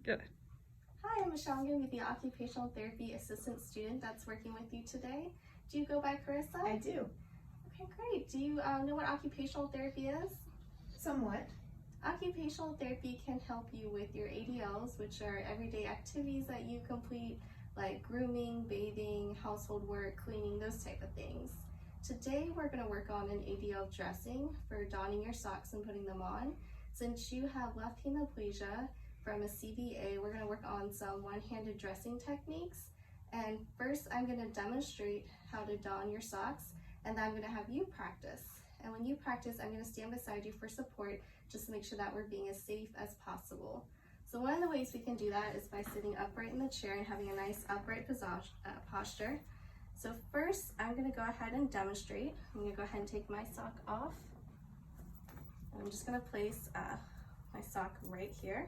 Good. Hi, I'm Michelle. I'm going to be the occupational therapy assistant student that's working with you today. Do you go by Carissa? I do. Okay, great. Do you know what occupational therapy is? Somewhat. Occupational therapy can help you with your ADLs, which are everyday activities that you complete, like grooming, bathing, household work, cleaning, those type of things. Today we're going to work on an ADL dressing for donning your socks and putting them on. Since you have left hemiplegia from a CVA, we're going to work on some one-handed dressing techniques. And first I'm going to demonstrate how to don your socks, and then I'm going to have you practice. And when you practice, I'm going to stand beside you for support, just to make sure that we're being as safe as possible. So one of the ways we can do that is by sitting upright in the chair and having a nice upright posture. So first, I'm going to go ahead and demonstrate. I'm going to go ahead and take my sock off. I'm just going to place my sock right here.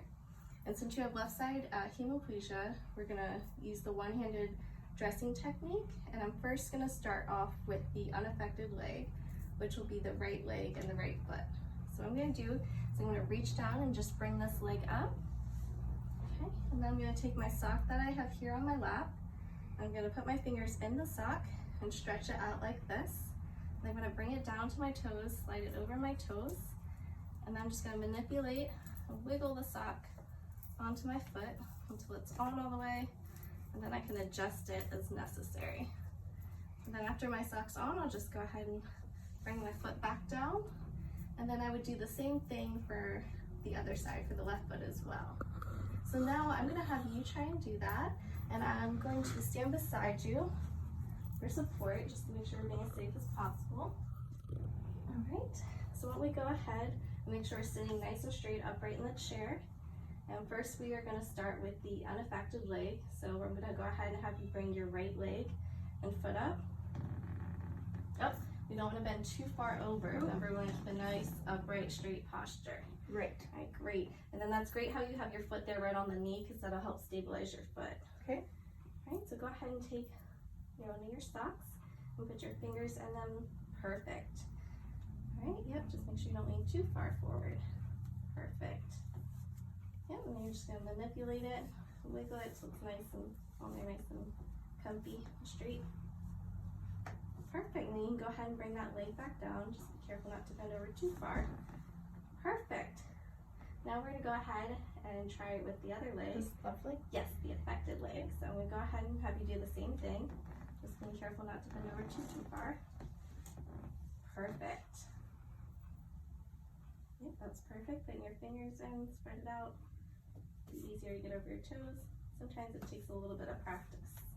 And since you have left side hemiplegia, we're going to use the one-handed dressing technique. And I'm first going to start off with the unaffected leg, which will be the right leg and the right foot. So what I'm going to do is I'm going to reach down and just bring this leg up. Okay, and then I'm going to take my sock that I have here on my lap. I'm going to put my fingers in the sock and stretch it out like this. And I'm going to bring it down to my toes, slide it over my toes, and then I'm just going to manipulate and wiggle the sock onto my foot until it's on all the way, and then I can adjust it as necessary. And then after my sock's on, I'll just go ahead and bring my foot back down, and then I would do the same thing for the other side, for the left foot as well. So now I'm going to have you try and do that, and I'm going to stand beside you for support, just to make sure we're being as safe as possible. All right, so why don't we go ahead and make sure we're sitting nice and straight upright in the chair. And first we are going to start with the unaffected leg. So we're going to go ahead and have you bring your right leg and foot up. Oh, we don't want to bend too far over. Remember, we want to keep a nice upright straight posture. Right. All right, great. And then that's great how you have your foot there right on the knee, because that'll help stabilize your foot. Okay. All right, so go ahead and take one of your socks and put your fingers in them. Perfect. All right, yep, just make sure you don't lean too far forward. Perfect. Yep, and then you're just going to manipulate it, wiggle it so it's nice and on there, nice and comfy and straight. Perfect, and then you can go ahead and bring that leg back down. Just be careful not to bend over too far. Perfect. Now we're going to go ahead and try it with the other leg. This left leg? Yes, the affected leg. So I'm going to go ahead and have you do the same thing. Just being careful not to bend over too far. Perfect. Yep, that's perfect. Putting your fingers in, spread it out. It's easier to get over your toes. Sometimes it takes a little bit of practice.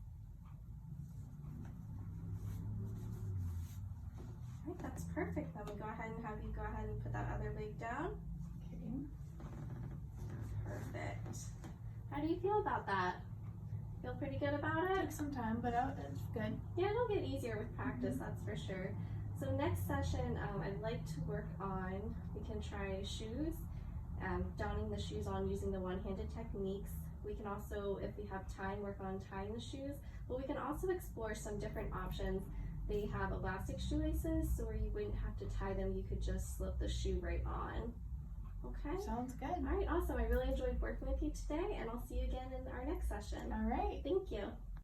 All right, that's perfect. Then we go ahead and have you go ahead and put that other leg down. Okay. Perfect. How do you feel about that? Feel pretty good about it? Took some time, but it's good. Yeah, it'll get easier with practice, that's for sure. So next session, I'd like to work on, we can try shoes, donning the shoes on using the one-handed techniques. We can also, if we have time, work on tying the shoes, but we can also explore some different options. They have elastic shoelaces, so where you wouldn't have to tie them, you could just slip the shoe right on. Okay? Sounds good. All right, awesome. I really enjoyed working with you today, and I'll see you again in our next session. All right. Thank you.